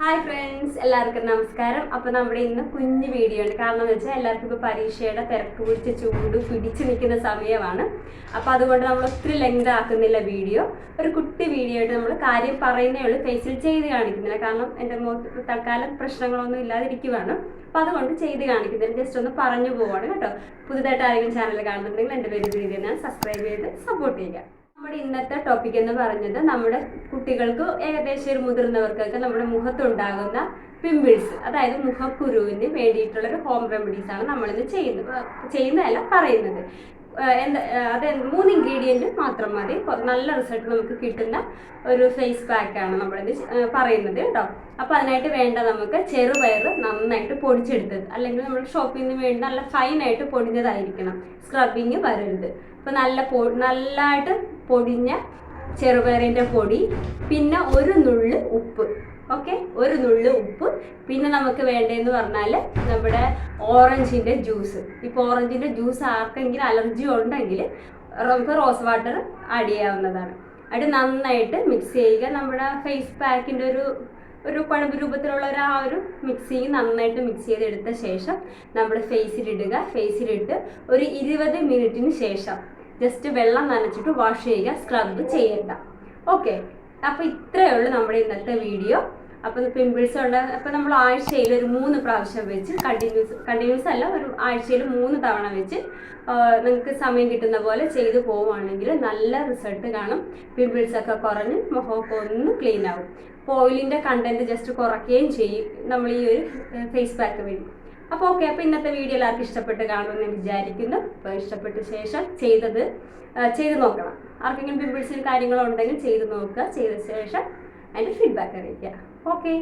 Hi friends, എല്ലാവർക്കും നമസ്കാരം. അപ്പോൾ നമ്മുടെ ഇന്ന് കുഞ്ഞു വീഡിയോ ഉണ്ട്. കാരണം എന്ന് വെച്ചാൽ എല്ലാവർക്കും ഇപ്പോൾ പരീക്ഷയുടെ തിരക്ക് പിടിച്ച ചൂട് പിടിച്ചു നിൽക്കുന്ന സമയമാണ്. അപ്പോൾ അതുകൊണ്ട് നമ്മൾ ഒത്തിരി ലെങ്ത് ആക്കുന്നില്ല വീഡിയോ. ഒരു കുട്ടി വീഡിയോ ആയിട്ട് നമ്മൾ കാര്യം പറയുന്നേ ഉള്ളൂ, ഫേസിൽ ചെയ്ത് കാണിക്കുന്നില്ല. കാരണം എൻ്റെ മുഖത്ത് തൽക്കാലം പ്രശ്നങ്ങളൊന്നും ഇല്ലാതിരിക്കുവാണ്. അപ്പോൾ അതുകൊണ്ട് ചെയ്ത് കാണിക്കുന്നില്ല, ജസ്റ്റ് ഒന്ന് പറഞ്ഞു പോവാണ് കേട്ടോ. പുതുതായിട്ട് ആരെങ്കിലും ചാനൽ കാണുന്നുണ്ടെങ്കിൽ എൻ്റെ പേര് വീഡിയോ സബ്സ്ക്രൈബ് ചെയ്ത് സപ്പോർട്ട് ചെയ്യുക. നമ്മുടെ ഇന്നത്തെ ടോപ്പിക് എന്ന് പറഞ്ഞത് നമ്മുടെ കുട്ടികൾക്ക് ഏകദേശം ഒരു മുതിർന്നവർക്കൊക്കെ നമ്മുടെ മുഖത്തുണ്ടാകുന്ന പിമ്പിൾസ്, അതായത് മുഖക്കുരുവിന് വേണ്ടിയിട്ടുള്ളൊരു ഹോം റെമഡീസ് ആണ് നമ്മളിന്ന് ചെയ്യുന്നതല്ല പറയുന്നത്. അത് 3 ഇൻഗ്രീഡിയൻറ്റ് മാത്രം മതി, നല്ല റിസൾട്ട് നമുക്ക് കിട്ടുന്ന ഒരു ഫേസ് പാക്കാണ് നമ്മളിത് പറയുന്നത് കേട്ടോ. അപ്പോൾ അതിനായിട്ട് വേണ്ട നമുക്ക് ചെറുപയർ നന്നായിട്ട് പൊടിച്ചെടുത്തത്, അല്ലെങ്കിൽ നമ്മൾ ഷോപ്പിൽ നിന്ന് വേണ്ട നല്ല ഫൈനായിട്ട് പൊടിഞ്ഞതായിരിക്കണം, സ്ക്രബിങ് വരരുത്. അപ്പോൾ നല്ലതായിട്ട് പൊടിഞ്ഞ ചെറുപയറിൻ്റെ പൊടി, പിന്നെ ഒരു നുള്ള് ഉപ്പ്. ഓക്കെ, ഒരു നുള്ള് ഉപ്പ്. പിന്നെ നമുക്ക് വേണ്ടതെന്ന് പറഞ്ഞാൽ നമ്മുടെ ഓറഞ്ചിൻ്റെ ജ്യൂസ്. ഇപ്പോൾ ഓറഞ്ചിൻ്റെ ജ്യൂസ് ആർക്കെങ്കിലും അലർജി ഉണ്ടെങ്കിൽ നമുക്ക് റോസ് വാട്ടർ ആഡ് ചെയ്യാവുന്നതാണ്. അത് നന്നായിട്ട് മിക്സ് ചെയ്യുക. നമ്മുടെ ഫേസ് പാക്കിൻ്റെ ഒരു കുഴമ്പ് രൂപത്തിലുള്ള ഒരു മിക്സിങ് നന്നായിട്ട് മിക്സ് ചെയ്തെടുത്ത ശേഷം നമ്മുടെ ഫേസിലിടുക. ഫേസിലിട്ട് ഒരു 20 മിനിറ്റിന് ശേഷം ജസ്റ്റ് വെള്ളം നനച്ചിട്ട് വാഷ് ചെയ്യുക, സ്ക്രബ് ചെയ്യണ്ട. ഓക്കെ, അപ്പോൾ ഇത്രയേ ഉള്ളൂ നമ്മുടെ ഇന്നത്തെ വീഡിയോ. അപ്പോൾ പിമ്പിൾസ് ഉണ്ട്. അപ്പോൾ നമ്മൾ ആഴ്ചയിൽ ഒരു 3 പ്രാവശ്യം വെച്ച് കണ്ടിന്യൂസ് അല്ല, ഒരു ആഴ്ചയിൽ 3 തവണ വെച്ച് നിങ്ങൾക്ക് സമയം കിട്ടുന്ന പോലെ ചെയ്തു പോവുകയാണെങ്കിൽ നല്ല റിസൾട്ട് കാണും. പിമ്പിൾസൊക്കെ കുറഞ്ഞ് മുഖമൊക്കെ ഒന്ന് ക്ലീൻ ആവും. അപ്പോൾ ഓയിലിൻ്റെ കണ്ടൻറ്റ് ജസ്റ്റ് കുറയ്ക്കുകയും ചെയ്യും നമ്മൾ ഈ ഒരു ഫേസ് പാക്ക് വഴി. അപ്പോൾ ഓക്കെ, അപ്പോൾ ഇന്നത്തെ വീഡിയോ എല്ലാവർക്കും ഇഷ്ടപ്പെട്ട് കാണുമെന്ന് വിചാരിക്കുന്നു. അപ്പോൾ ഇഷ്ടപ്പെട്ട ശേഷം ചെയ്ത് നോക്കണം. ആർക്കെങ്കിലും പിമ്പിൾസിൽ കാര്യങ്ങളുണ്ടെങ്കിൽ ചെയ്ത് നോക്കുക. ചെയ്ത ശേഷം അതിൻ്റെ ഫീഡ്ബാക്ക് അറിയിക്കുക. ഓക്കെ.